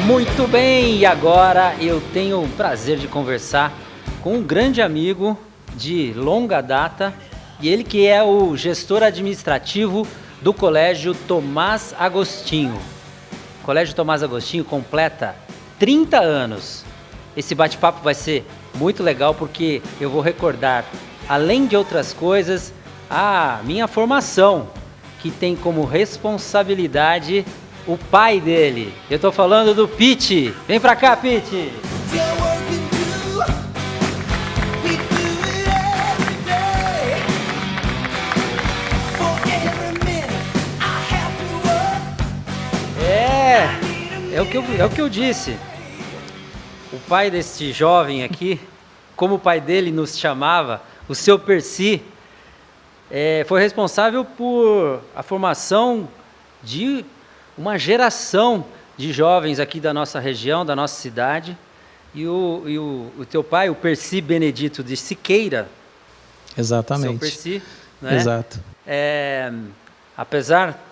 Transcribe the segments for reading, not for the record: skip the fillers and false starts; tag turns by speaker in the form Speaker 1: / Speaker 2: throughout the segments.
Speaker 1: Muito bem, e agora eu tenho o prazer de conversar com um grande amigo de longa data, e ele que é o gestor administrativo do Colégio Tomás Agostinho. O Colégio Tomás Agostinho completa 30 anos. Esse bate-papo vai ser muito legal porque eu vou recordar, além de outras coisas, a minha formação, que tem como responsabilidade o pai dele. Eu estou falando do Pete. Vem pra cá, Pete! É o que eu disse. O pai desse jovem aqui, como o pai dele nos chamava, o seu Percy, foi responsável por a formação de uma geração de jovens aqui da nossa região, da nossa cidade. E o teu pai, o Percy Benedito de Siqueira.
Speaker 2: Exatamente.
Speaker 1: Seu Percy, né?
Speaker 2: Exato.
Speaker 1: Apesar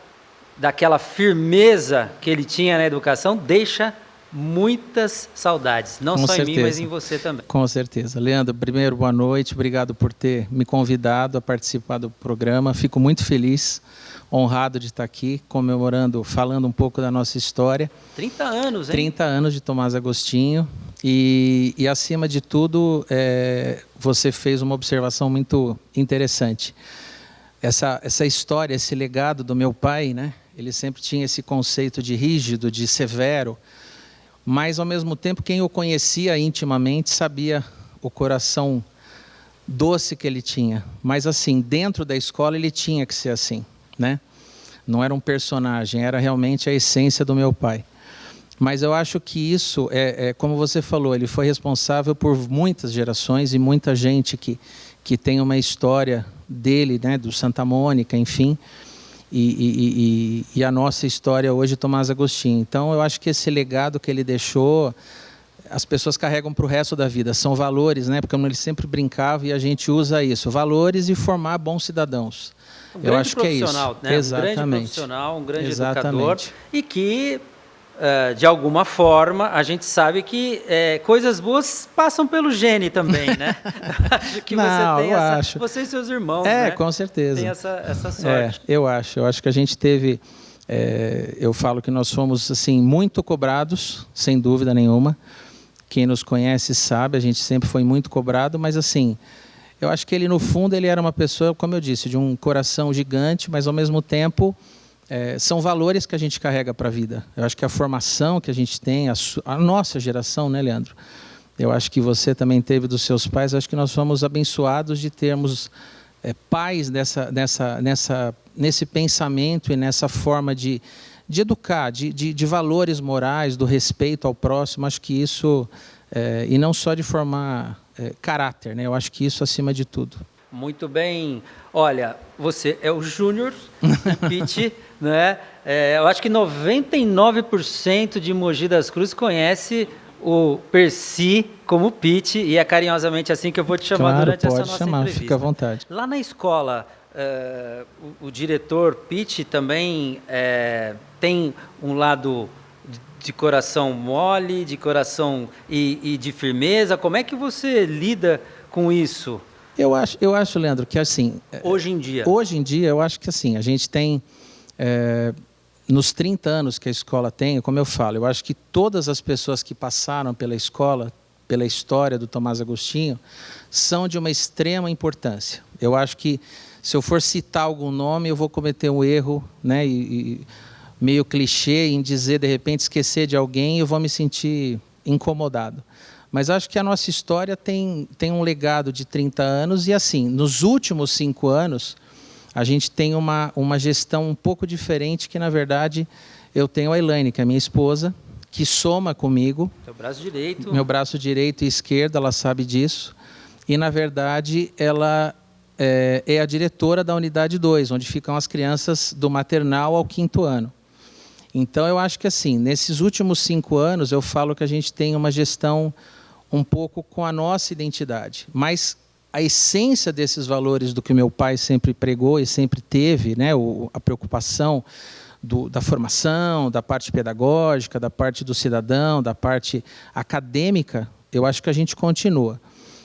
Speaker 1: daquela firmeza que ele tinha na educação, deixa muitas saudades. Não
Speaker 2: Com
Speaker 1: só
Speaker 2: certeza.
Speaker 1: em mim, mas em você também.
Speaker 2: Com certeza. Leandro, primeiro, boa noite. Obrigado por ter me convidado a participar do programa. Fico muito feliz, honrado de estar aqui, comemorando, falando um pouco da nossa história.
Speaker 1: 30 anos, hein?
Speaker 2: 30 anos de Tomás Agostinho. E acima de tudo, você fez uma observação muito interessante. Essa história, esse legado do meu pai, né? Ele sempre tinha esse conceito de rígido, de severo, mas, ao mesmo tempo, quem o conhecia intimamente sabia o coração doce que ele tinha. Mas, assim, dentro da escola ele tinha que ser assim, né? Não era um personagem, era realmente a essência do meu pai. Mas eu acho que isso, como você falou, ele foi responsável por muitas gerações e muita gente que tem uma história dele, né, do Santa Mônica, enfim, e a nossa história hoje, Tomás Agostinho. Então, eu acho que esse legado que ele deixou, as pessoas carregam para o resto da vida. São valores, né? Porque ele sempre brincava e a gente usa isso. Valores e formar bons cidadãos. Eu acho que é isso.
Speaker 1: Né?
Speaker 2: Exatamente.
Speaker 1: Um grande profissional, um grande
Speaker 2: Exatamente.
Speaker 1: educador. E que, de alguma forma, a gente sabe que coisas boas passam pelo gene também, né? Acho que você e seus irmãos, né?
Speaker 2: Com certeza.
Speaker 1: Tem essa sorte.
Speaker 2: Eu acho que a gente teve, eu falo que nós fomos assim, muito cobrados, sem dúvida nenhuma. Quem nos conhece sabe, a gente sempre foi muito cobrado, mas assim, eu acho que ele no fundo ele era uma pessoa, como eu disse, de um coração gigante, mas ao mesmo tempo são valores que a gente carrega para a vida. Eu acho que a formação que a gente tem, a nossa geração, né, Leandro? Eu acho que você também teve dos seus pais. Eu acho que nós fomos abençoados de termos pais nesse pensamento e nessa forma de educar, de valores morais, do respeito ao próximo. Acho que isso, e não só de formar caráter, né? Eu acho que isso acima de tudo.
Speaker 1: Muito bem. Olha, você é o Júnior, o Pete, né? Eu acho que 99% de Mogi das Cruzes conhece o Percy como Pete, e é carinhosamente assim que eu vou te chamar durante essa nossa entrevista.
Speaker 2: Fica à vontade.
Speaker 1: Lá na escola, o diretor Pete também tem um lado de coração mole, de coração e de firmeza. Como é que você lida com isso?
Speaker 2: Eu acho, Leandro, que assim...
Speaker 1: Hoje em dia,
Speaker 2: eu acho que assim, a gente tem... nos 30 anos que a escola tem, como eu falo, eu acho que todas as pessoas que passaram pela escola, pela história do Tomás Agostinho, são de uma extrema importância. Eu acho que, se eu for citar algum nome, eu vou cometer um erro, né, e meio clichê em dizer, de repente, esquecer de alguém, e eu vou me sentir incomodado. Mas acho que a nossa história tem um legado de 30 anos, e assim, nos últimos 5 anos, a gente tem uma gestão um pouco diferente, que, na verdade, eu tenho a Elaine, que é minha esposa, que soma comigo.
Speaker 1: Teu braço direito.
Speaker 2: Meu braço direito e esquerdo, ela sabe disso. E, na verdade, ela é a diretora da Unidade 2, onde ficam as crianças do maternal ao 5º ano. Então, eu acho que, assim, nesses últimos 5 anos, eu falo que a gente tem uma gestão um pouco com a nossa identidade. Mas a essência desses valores do que meu pai sempre pregou e sempre teve, né, a preocupação da formação, da parte pedagógica, da parte do cidadão, da parte acadêmica, eu acho que a gente continua.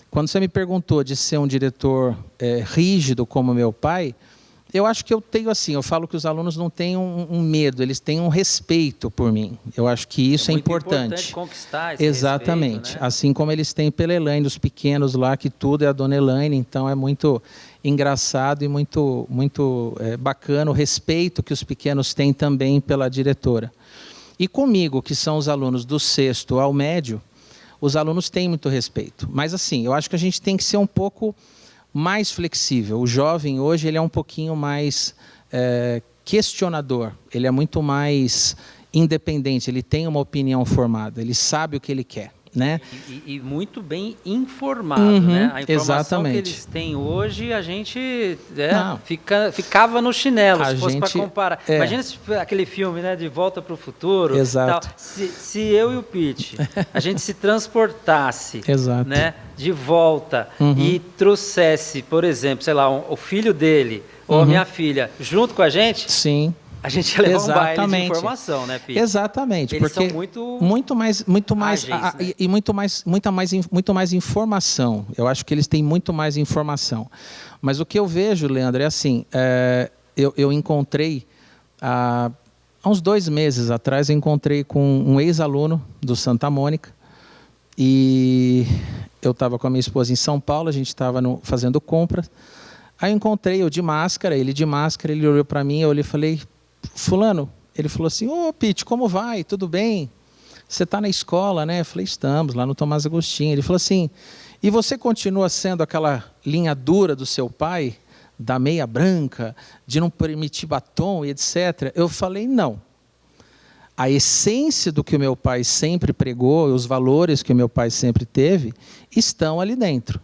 Speaker 2: Quando você me perguntou de ser um diretor rígido como meu pai, eu acho que eu tenho assim, eu falo que os alunos não têm um medo, eles têm um respeito por mim. Eu acho que isso é importante
Speaker 1: conquistar esse
Speaker 2: exatamente,
Speaker 1: respeito, né?
Speaker 2: Assim como eles têm pela Elaine, os pequenos lá, que tudo é a dona Elaine, então é muito engraçado e muito bacana o respeito que os pequenos têm também pela diretora. E comigo, que são os alunos do 6º ao médio, os alunos têm muito respeito. Mas assim, eu acho que a gente tem que ser um pouco mais flexível. O jovem hoje ele é um pouquinho mais questionador, ele é muito mais independente, ele tem uma opinião formada, ele sabe o que ele quer, né?
Speaker 1: E muito bem informado, né? A informação
Speaker 2: exatamente.
Speaker 1: que eles têm hoje, a gente ficava no chinelo, se fosse para comparar. Imagina aquele filme, né, De Volta para o Futuro.
Speaker 2: Exato.
Speaker 1: Tal. Se eu e o Pete, a gente se transportasse,
Speaker 2: exato.
Speaker 1: Né, de volta e trouxesse, por exemplo, sei lá, o filho dele ou a minha filha junto com a gente...
Speaker 2: Sim.
Speaker 1: A gente ia levar um baile de informação, né, Pete?
Speaker 2: Exatamente,
Speaker 1: eles
Speaker 2: porque
Speaker 1: são
Speaker 2: muito mais ágeis, né? E muito mais informação. Eu acho que eles têm muito mais informação. Mas o que eu vejo, Leandro, é assim, eu encontrei, há uns 2 meses atrás, eu encontrei com um ex-aluno do Santa Mônica, e eu estava com a minha esposa em São Paulo, a gente estava fazendo compras, aí eu encontrei eu de máscara, ele olhou para mim, eu olhei e falei... Fulano, ele falou assim, ô Pete, como vai? Tudo bem? Você está na escola, né? Eu falei, estamos, lá no Tomás Agostinho. Ele falou assim, e você continua sendo aquela linha dura do seu pai, da meia branca, de não permitir batom e etc? Eu falei, não. A essência do que o meu pai sempre pregou, os valores que o meu pai sempre teve, estão ali dentro.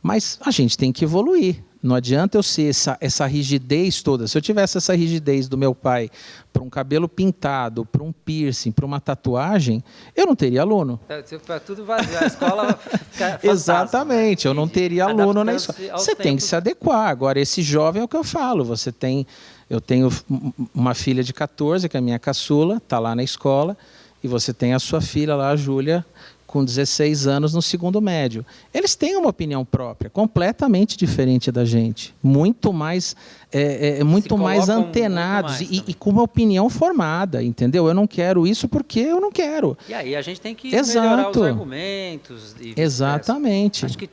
Speaker 2: Mas a gente tem que evoluir. Não adianta eu ser essa rigidez toda. Se eu tivesse essa rigidez do meu pai para um cabelo pintado, para um piercing, para uma tatuagem, eu não teria aluno.
Speaker 1: Para tudo vazio, a escola fica
Speaker 2: exatamente, eu não teria aluno na escola. Você tem que se adequar. Agora, esse jovem é o que eu falo. Eu tenho uma filha de 14, que é a minha caçula, está lá na escola, e você tem a sua filha lá, a Júlia, com 16 anos no 2º médio. Eles têm uma opinião própria, completamente diferente da gente. Muito mais antenados e com uma opinião formada, entendeu? Eu não quero isso porque eu não quero.
Speaker 1: E aí a gente tem que melhorar os argumentos.
Speaker 2: Exatamente.
Speaker 1: Acho que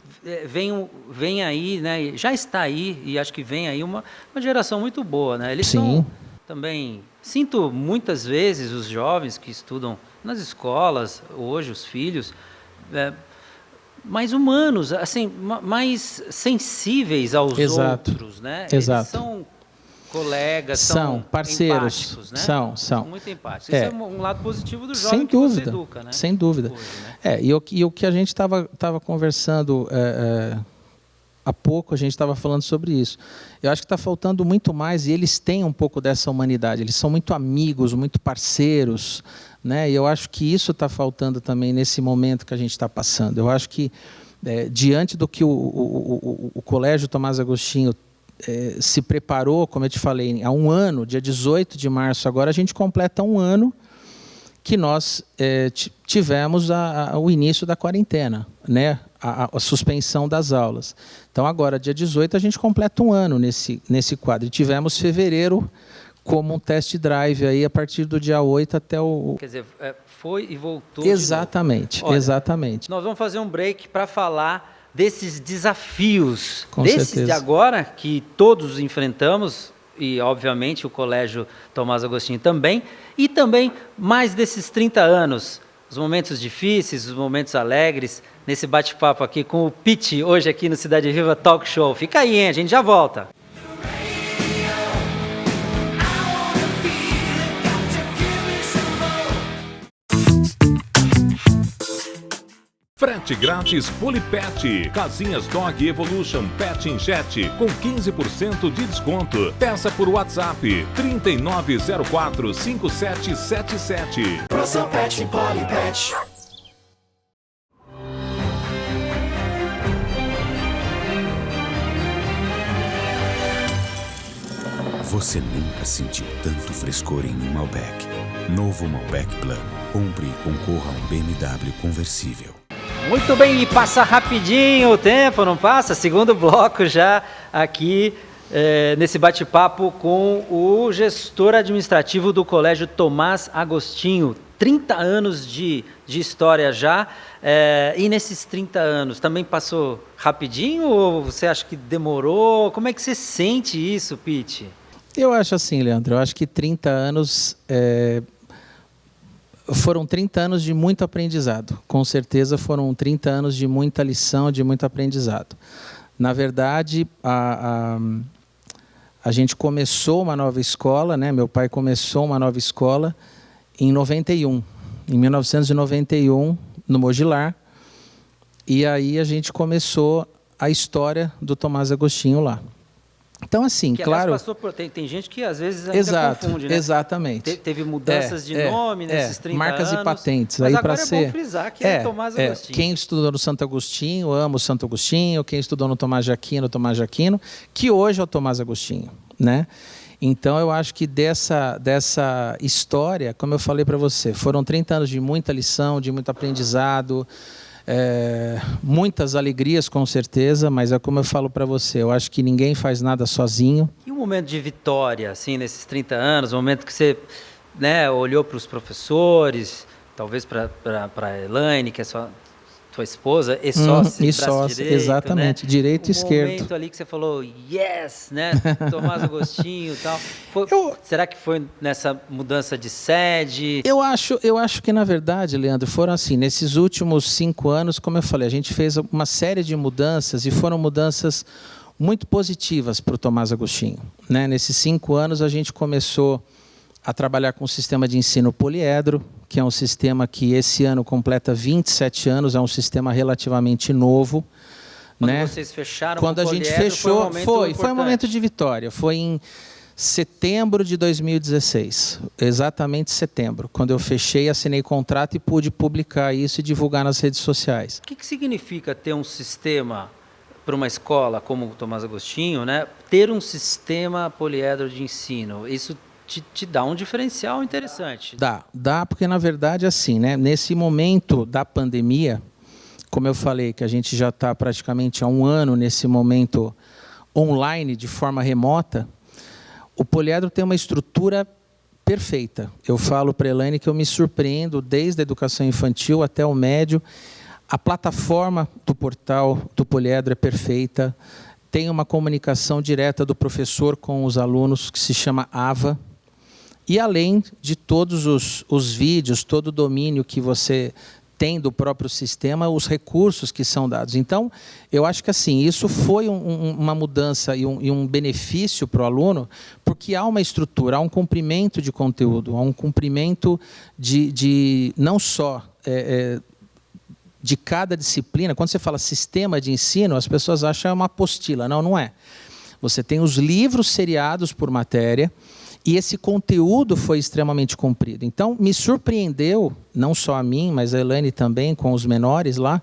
Speaker 1: vem aí, né? Já está aí, e acho que vem aí uma geração muito boa, né? Eles são também... Sinto muitas vezes os jovens que estudam nas escolas, hoje os filhos, mais humanos, assim, mais sensíveis aos outros, né?
Speaker 2: Exato.
Speaker 1: Eles são colegas,
Speaker 2: são parceiros,
Speaker 1: empáticos, né?
Speaker 2: são
Speaker 1: muito empáticos. Isso é um lado positivo do jovem
Speaker 2: sem
Speaker 1: que
Speaker 2: dúvida,
Speaker 1: você educa, né?
Speaker 2: Sem dúvida.
Speaker 1: Hoje, né?
Speaker 2: E o que a gente estava conversando há pouco, a gente estava falando sobre isso. Eu acho que está faltando muito mais, e eles têm um pouco dessa humanidade. Eles são muito amigos, muito parceiros, né? E eu acho que isso está faltando também nesse momento que a gente está passando. Eu acho que, diante do que o Colégio Tomás Agostinho se preparou, como eu te falei, há um ano, dia 18 de março, agora a gente completa um ano que nós tivemos o início da quarentena, né? A suspensão das aulas. Então, agora, dia 18, a gente completa um ano nesse quadro. E tivemos fevereiro como um test drive aí, a partir do dia 8 até o...
Speaker 1: Quer dizer, foi e voltou.
Speaker 2: Exatamente,
Speaker 1: Olha,
Speaker 2: exatamente.
Speaker 1: Nós vamos fazer um break para falar desses desafios,
Speaker 2: Com
Speaker 1: desses
Speaker 2: certeza.
Speaker 1: de agora, que todos enfrentamos, e, obviamente, o Colégio Tomás Agostinho também, e também mais desses 30 anos, os momentos difíceis, os momentos alegres, nesse bate-papo aqui com o Pete, hoje aqui no Cidade Viva Talk Show. Fica aí, hein? A gente já volta.
Speaker 3: Frete grátis Polipet. Casinhas Dog Evolution Pet in Chat com 15% de desconto. Peça por WhatsApp 3904-5777.
Speaker 4: Proção Pet Polipet.
Speaker 5: Você nunca sentiu tanto frescor em um Malbec. Novo Malbec Plan. Compre e concorra a um BMW conversível.
Speaker 1: Muito bem, e passa rapidinho o tempo, não passa? Segundo bloco já aqui nesse bate-papo com o gestor administrativo do Colégio Tomás Agostinho. 30 anos de história já, e nesses 30 anos também passou rapidinho ou você acha que demorou? Como é que você sente isso, Pete?
Speaker 2: Eu acho assim, Leandro, eu acho que 30 anos foram 30 anos de muito aprendizado. Com certeza foram 30 anos de muita lição, de muito aprendizado. Na verdade, a gente começou uma nova escola, né? Meu pai começou uma nova escola em 1991, no Mogilar. E aí a gente começou a história do Tomás Agostinho lá. Então, assim,
Speaker 1: que,
Speaker 2: claro...
Speaker 1: Passou por, tem gente que às vezes ainda confunde, né?
Speaker 2: Exatamente.
Speaker 1: Teve mudanças de nome nesses 30
Speaker 2: marcas
Speaker 1: anos.
Speaker 2: E patentes.
Speaker 1: Mas
Speaker 2: aí
Speaker 1: agora
Speaker 2: para
Speaker 1: é
Speaker 2: ser...
Speaker 1: bom frisar que é Tomás Agostinho.
Speaker 2: Quem estudou no Santo Agostinho, ama o Santo Agostinho. Quem estudou no Tomás de Aquino, que hoje é o Tomás Agostinho, né? Então, eu acho que dessa história, como eu falei para você, foram 30 anos de muita lição, de muito aprendizado, muitas alegrias, com certeza, mas é como eu falo para você, eu acho que ninguém faz nada sozinho.
Speaker 1: E o momento de vitória, assim, nesses 30 anos, o momento que você, né, olhou para os professores, talvez para a Elaine, que é sua esposa, e sócia, direito,
Speaker 2: exatamente, né? Direito e esquerdo.
Speaker 1: O momento ali que você falou, yes, né, Tomás Agostinho e tal. Será que foi nessa mudança de sede?
Speaker 2: Eu acho que, na verdade, Leandro, foram assim, nesses últimos 5 anos, como eu falei, a gente fez uma série de mudanças e foram mudanças muito positivas para o Tomás Agostinho, né? Nesses 5 anos, a gente começou a trabalhar com o sistema de ensino poliedro, que é um sistema que esse ano completa 27 anos, é um sistema relativamente novo.
Speaker 1: Quando vocês fecharam
Speaker 2: Quando a gente fechou, foi um momento de vitória. Foi em setembro de 2016, exatamente setembro, quando eu fechei, assinei contrato e pude publicar isso e divulgar nas redes sociais.
Speaker 1: O que significa ter um sistema para uma escola como o Tomás Agostinho, né? Ter um sistema poliedro de ensino? Isso te dá um diferencial interessante.
Speaker 2: Dá, porque na verdade assim, né? Nesse momento da pandemia, como eu falei, que a gente já está praticamente há 1 ano nesse momento online, de forma remota, o poliedro tem uma estrutura perfeita. Eu falo para a Elaine que eu me surpreendo desde a educação infantil até o médio. A plataforma do portal do poliedro é perfeita, tem uma comunicação direta do professor com os alunos que se chama AVA. E além de todos os vídeos, todo o domínio que você tem do próprio sistema, os recursos que são dados. Então, eu acho que assim, isso foi uma mudança e um benefício para o aluno, porque há uma estrutura, há um cumprimento de conteúdo, há um cumprimento de não só de cada disciplina. Quando você fala sistema de ensino, as pessoas acham que é uma apostila. Não, não é. Você tem os livros seriados por matéria, e esse conteúdo foi extremamente cumprido. Então, me surpreendeu, não só a mim, mas a Elaine também, com os menores lá,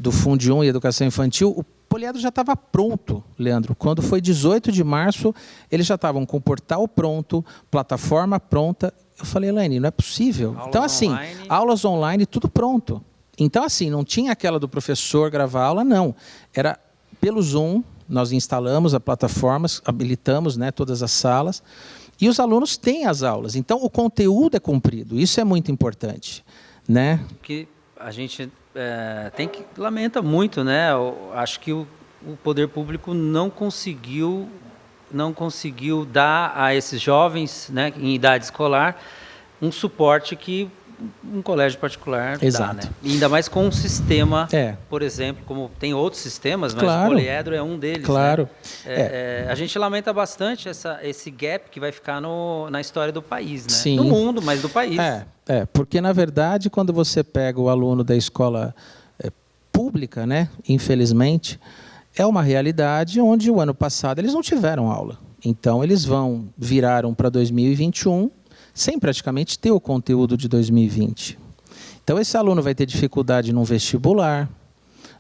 Speaker 2: do Fundo 1 e Educação Infantil, o poliedro já estava pronto, Leandro. Quando foi 18 de março, eles já estavam com o portal pronto, plataforma pronta. Eu falei, Elaine, não é possível. Então, assim, aulas online, tudo pronto. Então, assim, não tinha aquela do professor gravar aula, não. Era pelo Zoom. Nós instalamos a plataforma, habilitamos, né, todas as salas, e os alunos têm as aulas. Então, o conteúdo é cumprido. Isso é muito importante, né?
Speaker 1: Que a gente lamenta muito, né? Eu acho que o poder público não conseguiu dar a esses jovens, né, em idade escolar, um suporte que um colégio particular
Speaker 2: Exato.
Speaker 1: dá, né? E ainda mais com um sistema, por exemplo, como tem outros sistemas, mas o poliedro é um deles.
Speaker 2: Claro.
Speaker 1: Né? A gente lamenta bastante esse gap que vai ficar na história do país, né?
Speaker 2: Sim.
Speaker 1: Do mundo, mas do país.
Speaker 2: Porque, na verdade, quando você pega o aluno da escola pública, né, infelizmente, é uma realidade onde o ano passado eles não tiveram aula. Então, eles viraram para 2021 sem praticamente ter o conteúdo de 2020. Então, esse aluno vai ter dificuldade num vestibular,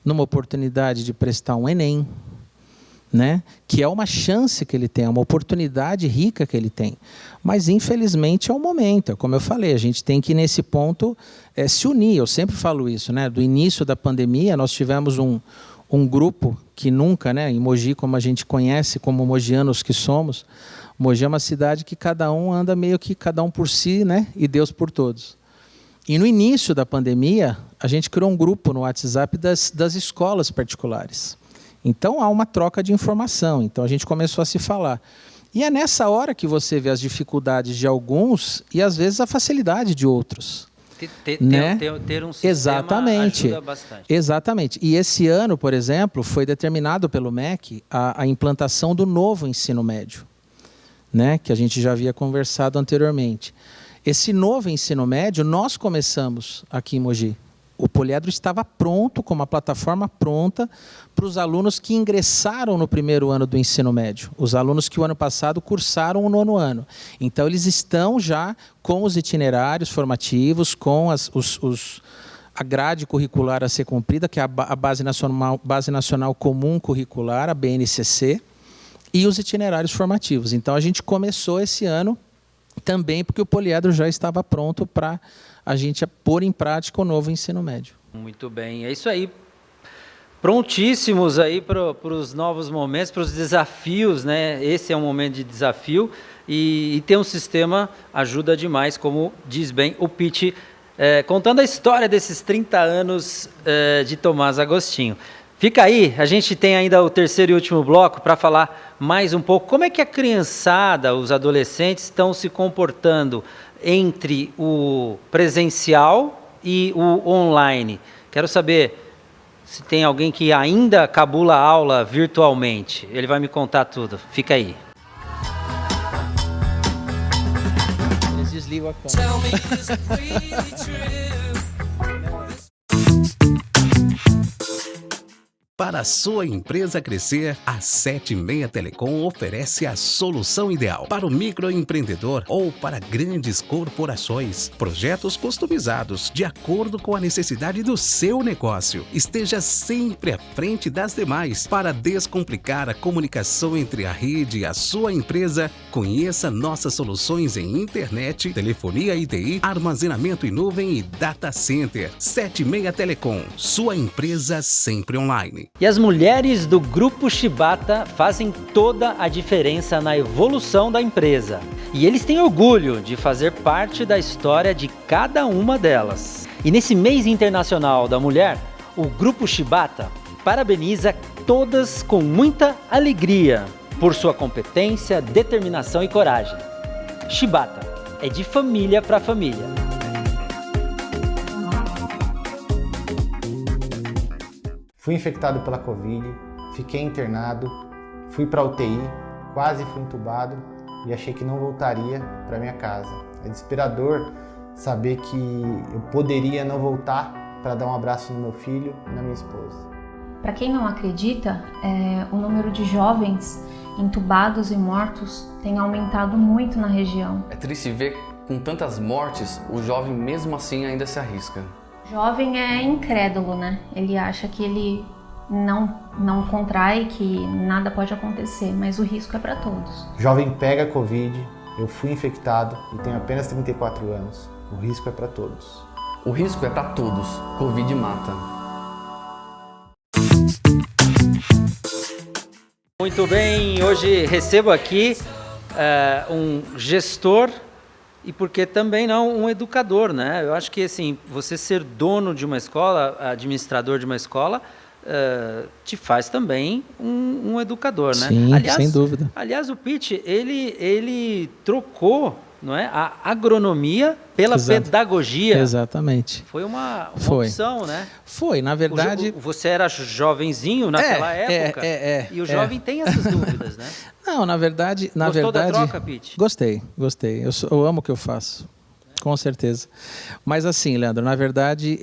Speaker 2: numa oportunidade de prestar um Enem, né? Que é uma chance que ele tem, é uma oportunidade rica que ele tem. Mas, infelizmente, é o momento. Como eu falei, a gente tem que, nesse ponto, se unir. Eu sempre falo isso, né? Do início da pandemia, nós tivemos um grupo que nunca, né? Em Mogi, como a gente conhece, como mogianos que somos, Mogi é uma cidade que cada um anda meio que cada um por si, né? E Deus por todos. E no início da pandemia, a gente criou um grupo no WhatsApp das escolas particulares. Então, há uma troca de informação. Então, a gente começou a se falar. E é nessa hora que você vê as dificuldades de alguns e, às vezes, a facilidade de outros. Né?
Speaker 1: Ter um sistema
Speaker 2: Exatamente.
Speaker 1: ajuda bastante.
Speaker 2: Exatamente. E esse ano, por exemplo, foi determinado pelo MEC a implantação do novo ensino médio, né? Que a gente já havia conversado anteriormente. Esse novo ensino médio, nós começamos aqui em Mogi. O Poliedro estava pronto, com uma plataforma pronta, para os alunos que ingressaram no primeiro ano do ensino médio. Os alunos que o ano passado cursaram o 9º ano. Então, eles estão já com os itinerários formativos, com a grade curricular a ser cumprida, que é a Base Nacional Comum Curricular, a BNCC, e os itinerários formativos. Então, a gente começou esse ano também porque o Poliedro já estava pronto para a gente pôr em prática o novo ensino médio.
Speaker 1: Muito bem, é isso aí. Prontíssimos aí para os novos momentos, para os desafios, né? Esse é um momento de desafio e ter um sistema ajuda demais, como diz bem o Pitti, contando a história desses 30 anos de Tomás Agostinho. Fica aí, a gente tem ainda o terceiro e último bloco para falar mais um pouco como é que a criançada, os adolescentes estão se comportando entre o presencial e o online. Quero saber se tem alguém que ainda cabula a aula virtualmente. Ele vai me contar tudo. Fica aí.
Speaker 2: Eles desligam a câmera.
Speaker 6: Para a sua empresa crescer, a 76 Telecom oferece a solução ideal para o microempreendedor ou para grandes corporações. Projetos customizados de acordo com a necessidade do seu negócio. Esteja sempre à frente das demais. Para descomplicar a comunicação entre a rede e a sua empresa, conheça nossas soluções em internet, telefonia ITI, armazenamento em nuvem e data center. 76 Telecom, sua empresa sempre online.
Speaker 1: E as mulheres do Grupo Shibata fazem toda a diferença na evolução da empresa. E eles têm orgulho de fazer parte da história de cada uma delas. E nesse mês internacional da mulher, o Grupo Shibata parabeniza todas com muita alegria por sua competência, determinação e coragem. Shibata é de família para família.
Speaker 7: Fui infectado pela Covid, fiquei internado, fui para UTI, quase fui entubado e achei que não voltaria para minha casa. É desesperador saber que eu poderia não voltar para dar um abraço no meu filho e na minha esposa.
Speaker 8: Para quem não acredita, o número de jovens entubados e mortos tem aumentado muito na região.
Speaker 9: É triste ver com tantas mortes, o jovem mesmo assim ainda se arrisca.
Speaker 8: Jovem é incrédulo, né? Ele acha que ele não contrai, que nada pode acontecer, mas o risco é para todos.
Speaker 7: Jovem pega Covid, eu fui infectado e tenho apenas 34 anos. O risco é para todos.
Speaker 9: O risco é para todos. Covid mata.
Speaker 1: Muito bem, hoje recebo aqui um gestor e porque também não um educador, né? Eu acho que assim, você ser dono de uma escola, administrador de uma escola, te faz também um educador, né?
Speaker 2: Sim, aliás, sem dúvida.
Speaker 1: Aliás, o Pitti, ele trocou, não é, a agronomia pela pedagogia.
Speaker 2: Exatamente.
Speaker 1: Foi uma
Speaker 2: Foi.
Speaker 1: Opção, né?
Speaker 2: Foi, na verdade...
Speaker 1: Você era jovenzinho naquela época, e o jovem tem essas dúvidas, né?
Speaker 2: Não, na verdade...
Speaker 1: Gostou da troca, Pitti?
Speaker 2: Gostei. Eu amo o que eu faço, com certeza. Mas assim, Leandro, na verdade,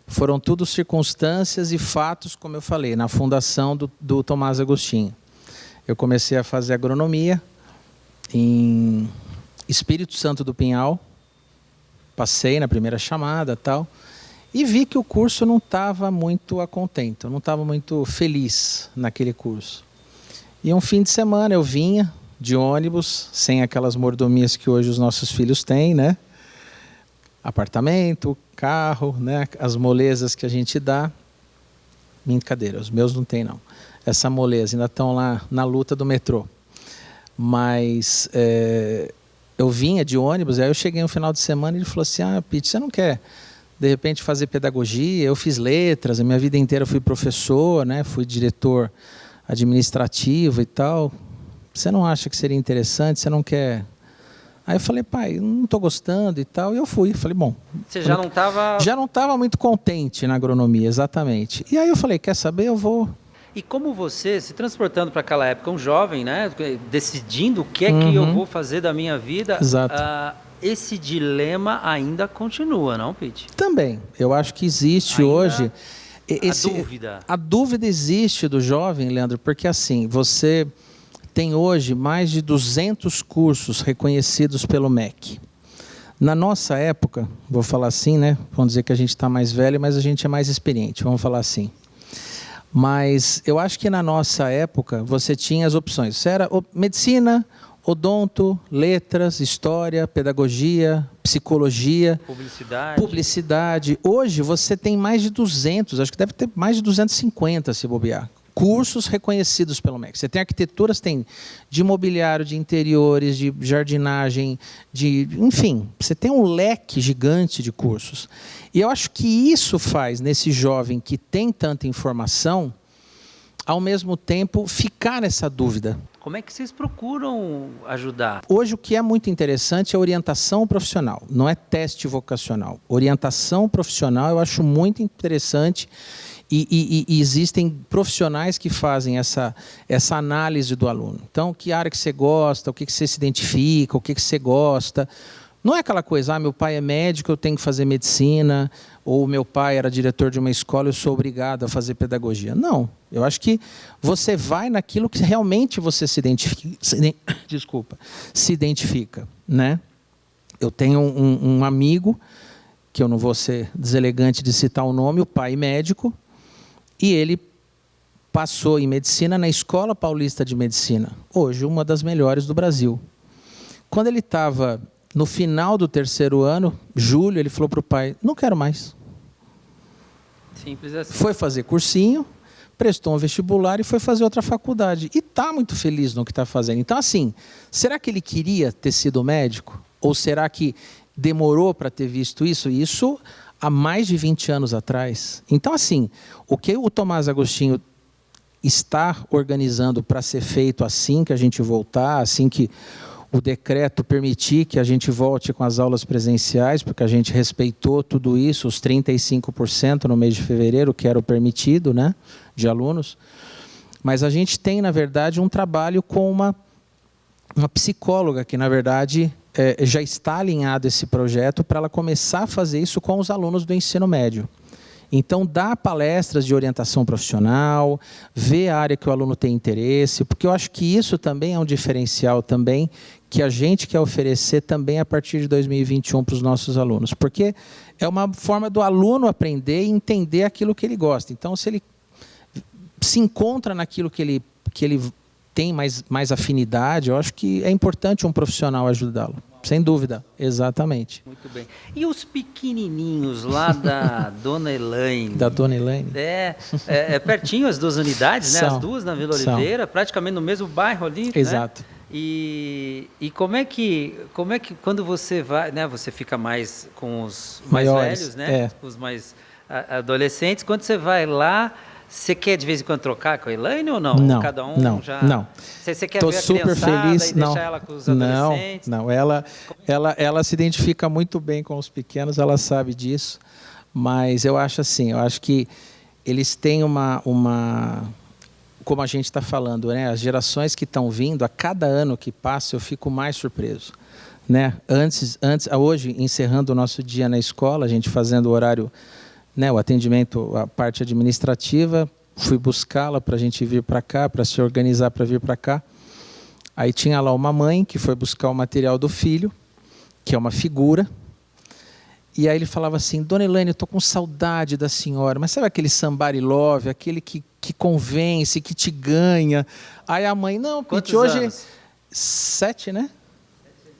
Speaker 2: foram tudo circunstâncias e fatos, como eu falei, na fundação do Tomás Agostinho. Eu comecei a fazer agronomia em Espírito Santo do Pinhal, passei na primeira chamada e tal, E vi que o curso não estava muito a contento, não estava muito feliz naquele curso. E um fim de semana eu vinha de ônibus, sem aquelas mordomias que hoje os nossos filhos têm, né? Apartamento, carro, né? As molezas que a gente dá. Brincadeira, os meus não tem não. Essa moleza, ainda estão lá na luta do metrô. Mas eu vinha de ônibus, aí eu cheguei no final de semana e ele falou assim, Pete, você não quer de repente fazer pedagogia? Eu fiz letras, a minha vida inteira eu fui professor, né? Fui diretor administrativo e tal. Você não acha que seria interessante? Você não quer? Aí eu falei, pai, não estou gostando e tal. E eu fui. Falei, bom...
Speaker 1: Você já não estava...
Speaker 2: Já não estava muito contente na agronomia, exatamente. E aí eu falei, quer saber? Eu vou...
Speaker 1: E como você, se transportando para aquela época, um jovem, né? Decidindo o que é que eu vou fazer da minha vida...
Speaker 2: Exato.
Speaker 1: Esse dilema ainda continua, não, Pete?
Speaker 2: Também. Eu acho que existe ainda hoje...
Speaker 1: Dúvida.
Speaker 2: A dúvida existe do jovem, Leandro, porque assim, você tem hoje mais de 200 cursos reconhecidos pelo MEC. Na nossa época, vou falar assim, né? Vamos dizer que a gente está mais velho, mas a gente é mais experiente, vamos falar assim. Mas eu acho que na nossa época você tinha as opções. Você era medicina, odonto, letras, história, pedagogia, psicologia, publicidade. Hoje você tem mais de 200, acho que deve ter mais de 250 se bobear. Cursos reconhecidos pelo MEC. Você tem arquitetura, você tem de imobiliário, de interiores, de jardinagem, enfim, você tem um leque gigante de cursos. E eu acho que isso faz nesse jovem que tem tanta informação, ao mesmo tempo, ficar nessa dúvida.
Speaker 1: Como é que vocês procuram ajudar?
Speaker 2: Hoje o que é muito interessante é orientação profissional, não é teste vocacional. Orientação profissional eu acho muito interessante e existem profissionais que fazem essa análise do aluno. Então, que área que você gosta, o que você se identifica, o que você gosta. Não é aquela coisa, meu pai é médico, eu tenho que fazer medicina, ou meu pai era diretor de uma escola, eu sou obrigado a fazer pedagogia. Não, eu acho que você vai naquilo que realmente você se identifica, né? Eu tenho um amigo, que eu não vou ser deselegante de citar o nome, o pai médico, e ele passou em medicina na Escola Paulista de Medicina, hoje uma das melhores do Brasil. Quando ele estava no final do 3º ano, julho, ele falou para o pai, não quero mais.
Speaker 1: Simples assim.
Speaker 2: Foi fazer cursinho, prestou um vestibular e foi fazer outra faculdade. E está muito feliz no que está fazendo. Então, assim, será que ele queria ter sido médico? Ou será que demorou para ter visto isso? Isso há mais de 20 anos atrás. Então, assim, o que o Tomás Agostinho está organizando para ser feito assim que a gente voltar, assim que o decreto permitir que a gente volte com as aulas presenciais, porque a gente respeitou tudo isso, os 35% no mês de fevereiro, que era o permitido, né, de alunos. Mas a gente tem, na verdade, um trabalho com uma psicóloga que, na verdade, já está alinhado esse projeto para ela começar a fazer isso com os alunos do ensino médio. Então, dá palestras de orientação profissional, ver a área que o aluno tem interesse, porque eu acho que isso também é um diferencial também que a gente quer oferecer também a partir de 2021 para os nossos alunos, porque é uma forma do aluno aprender e entender aquilo que ele gosta. Então, se ele se encontra naquilo que ele tem mais afinidade, eu acho que é importante um profissional ajudá-lo. Sem dúvida, exatamente.
Speaker 1: Muito bem. E os pequenininhos lá da Dona Elaine?
Speaker 2: Da Dona Elaine?
Speaker 1: É pertinho as duas unidades, né? As duas na Vila Oliveira, praticamente no mesmo bairro ali.
Speaker 2: Exato.
Speaker 1: Né? E como é que quando você vai, né? Você fica mais com os mais
Speaker 2: maiores,
Speaker 1: velhos, né? Os mais adolescentes. Quando você vai lá, você quer de vez em quando trocar com a Elaine ou não?
Speaker 2: Não,
Speaker 1: cada um
Speaker 2: não,
Speaker 1: já...
Speaker 2: não.
Speaker 1: Você quer
Speaker 2: Tô
Speaker 1: ver a
Speaker 2: super
Speaker 1: criançada
Speaker 2: feliz.
Speaker 1: e deixar ela com os adolescentes?
Speaker 2: Não. Ela se identifica muito bem com os pequenos, ela sabe disso. Mas eu acho assim, que eles têm uma como a gente está falando, né? As gerações que estão vindo, a cada ano que passa, eu fico mais surpreso. Né? Hoje, encerrando o nosso dia na escola, a gente fazendo o horário, né, o atendimento, a parte administrativa, fui buscá-la para a gente vir para cá, para se organizar para vir para cá. Aí tinha lá uma mãe que foi buscar o material do filho, que é uma figura, E aí ele falava assim, Dona Elaine, eu tô com saudade da senhora, mas sabe aquele somebody love, aquele que convence, que te ganha? Aí a mãe, não, Pete, hoje...
Speaker 1: anos?
Speaker 2: 7, né?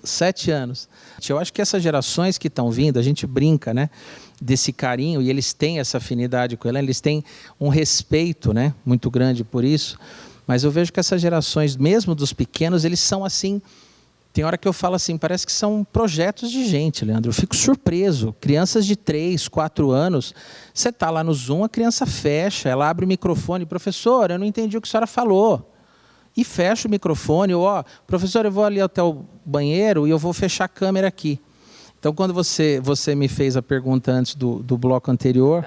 Speaker 2: 7 anos. Eu acho que essas gerações que estão vindo, a gente brinca, né? Desse carinho, e eles têm essa afinidade com ela, eles têm um respeito, né? Muito grande por isso. Mas eu vejo que essas gerações, mesmo dos pequenos, eles são assim... Tem hora que eu falo assim, parece que são projetos de gente, Leandro. Eu fico surpreso. Crianças de 3, 4 anos, você está lá no Zoom, a criança fecha, ela abre o microfone. Professor, eu não entendi o que a senhora falou. E fecha o microfone. Ou, professor, eu vou ali até o banheiro e eu vou fechar a câmera aqui. Então, quando você me fez a pergunta antes do bloco anterior,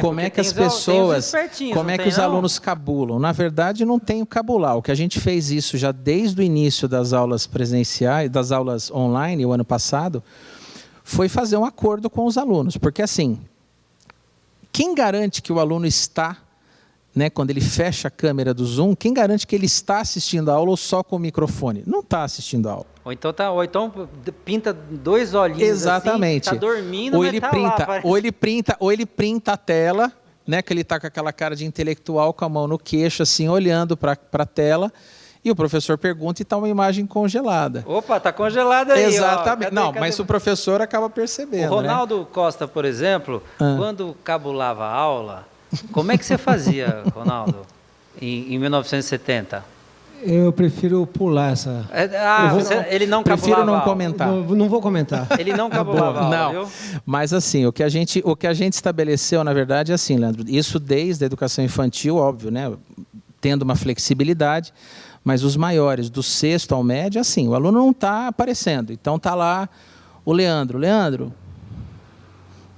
Speaker 2: como é que as pessoas, como é que os alunos cabulam? Na verdade, não tem o cabular. O que a gente fez isso já desde o início das aulas presenciais, das aulas online, o ano passado, foi fazer um acordo com os alunos. Porque, assim, quem garante que o aluno está, né, quando ele fecha a câmera do Zoom, quem garante que ele está assistindo a aula ou só com o microfone? Não está assistindo a aula.
Speaker 1: Ou então pinta 2 olhinhos.
Speaker 2: Exatamente.
Speaker 1: Assim, tá dormindo,
Speaker 2: ou
Speaker 1: mas
Speaker 2: ele
Speaker 1: tá
Speaker 2: printa,
Speaker 1: lá,
Speaker 2: ou ele printa a tela, né, que ele está com aquela cara de intelectual, com a mão no queixo, assim, olhando para a tela, e o professor pergunta e está uma imagem congelada.
Speaker 1: Opa, está congelada aí.
Speaker 2: Exatamente.
Speaker 1: Ó, cadê?
Speaker 2: Mas o professor acaba percebendo.
Speaker 1: O Ronaldo Costa, por exemplo, quando cabulava a aula, como é que você fazia, Ronaldo, em 1970?
Speaker 10: Eu prefiro pular essa...
Speaker 1: ele não cabulava.
Speaker 2: Prefiro não comentar.
Speaker 10: Não vou comentar.
Speaker 1: Ele não cabulava a aula,
Speaker 2: não.
Speaker 1: viu?
Speaker 2: Mas assim, o que a gente estabeleceu, na verdade, é assim, Leandro, isso desde a educação infantil, óbvio, né? Tendo uma flexibilidade, mas os maiores, do 6º ao médio, assim, o aluno não está aparecendo. Então está lá o Leandro,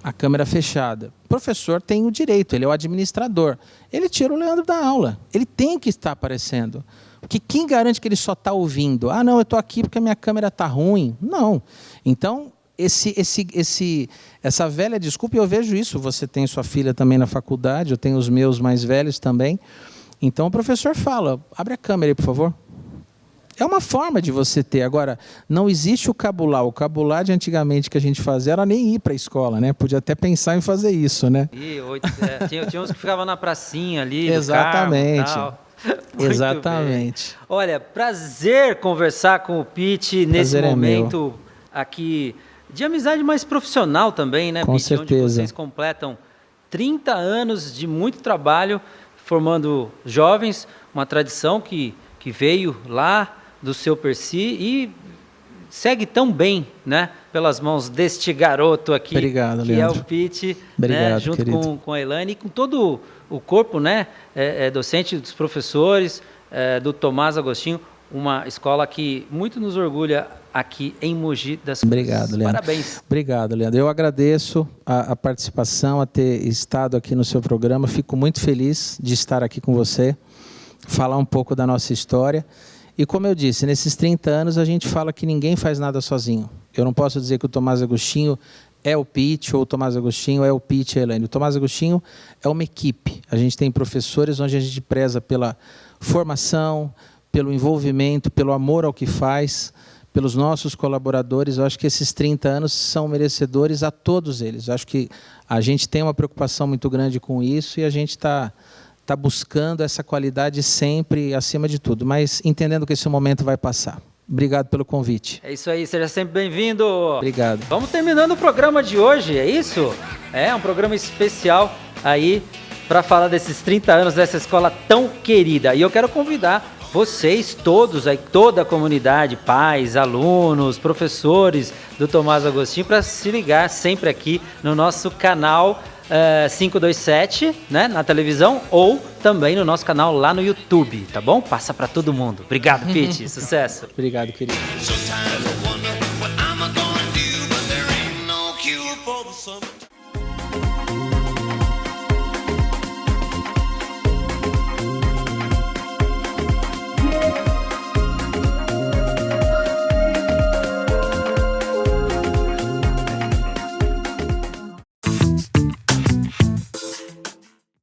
Speaker 2: a câmera fechada. O professor tem o direito, ele é o administrador. Ele tira o Leandro da aula. Ele tem que estar aparecendo. Porque quem garante que ele só está ouvindo? Ah, não, eu estou aqui porque a minha câmera está ruim. Não. Então, essa velha desculpa, e eu vejo isso, você tem sua filha também na faculdade, eu tenho os meus mais velhos também. Então, o professor fala, abre a câmera aí, por favor. É uma forma de você ter. Agora, não existe o cabular. O cabular de antigamente que a gente fazia era nem ir para a escola, né? Podia até pensar em fazer isso, né?
Speaker 1: Tinha uns que ficavam na pracinha ali,
Speaker 2: exatamente.
Speaker 1: Do Carmo,
Speaker 2: exatamente.
Speaker 1: Bem. Olha, prazer conversar com o Pete nesse momento aqui de amizade mais profissional também, né,
Speaker 2: com
Speaker 1: Pete?
Speaker 2: certeza.
Speaker 1: Onde vocês completam 30 anos de muito trabalho formando jovens, uma tradição que veio lá do seu Percy e segue tão bem, né, pelas mãos deste garoto aqui.
Speaker 2: Obrigado,
Speaker 1: que
Speaker 2: Leandro.
Speaker 1: É o Pete,
Speaker 2: obrigado,
Speaker 1: né, junto
Speaker 2: querido.
Speaker 1: com a Elaine e com todo o corpo, né, docente, dos professores, do Tomás Agostinho, uma escola que muito nos orgulha aqui em Mogi das Cruzes.
Speaker 2: Obrigado, Leandro.
Speaker 1: Parabéns.
Speaker 2: Obrigado, Leandro. Eu agradeço a participação, a ter estado aqui no seu programa. Fico muito feliz de estar aqui com você, falar um pouco da nossa história. E como eu disse, nesses 30 anos a gente fala que ninguém faz nada sozinho. Eu não posso dizer que o Tomás Agostinho é o Pete ou o Tomás Agostinho é o Pete e a Elaine. O Tomás Agostinho é uma equipe. A gente tem professores onde a gente preza pela formação, pelo envolvimento, pelo amor ao que faz, pelos nossos colaboradores. Eu acho que esses 30 anos são merecedores a todos eles. Eu acho que a gente tem uma preocupação muito grande com isso e a gente está buscando essa qualidade sempre acima de tudo, mas entendendo que esse momento vai passar. Obrigado pelo convite.
Speaker 1: É isso aí, seja sempre bem-vindo.
Speaker 2: Obrigado.
Speaker 1: Vamos terminando o programa de hoje, é isso? É um programa especial aí para falar desses 30 anos dessa escola tão querida. E eu quero convidar vocês todos, aí, toda a comunidade, pais, alunos, professores do Tomás Agostinho, para se ligar sempre aqui no nosso canal 527, né, na televisão, ou também no nosso canal lá no YouTube, tá bom? Passa para todo mundo. Obrigado, Pete. Sucesso.
Speaker 2: Obrigado, querido.
Speaker 4: Sometimes I wonder what I'm gonna do, but there ain't no cure for the summer.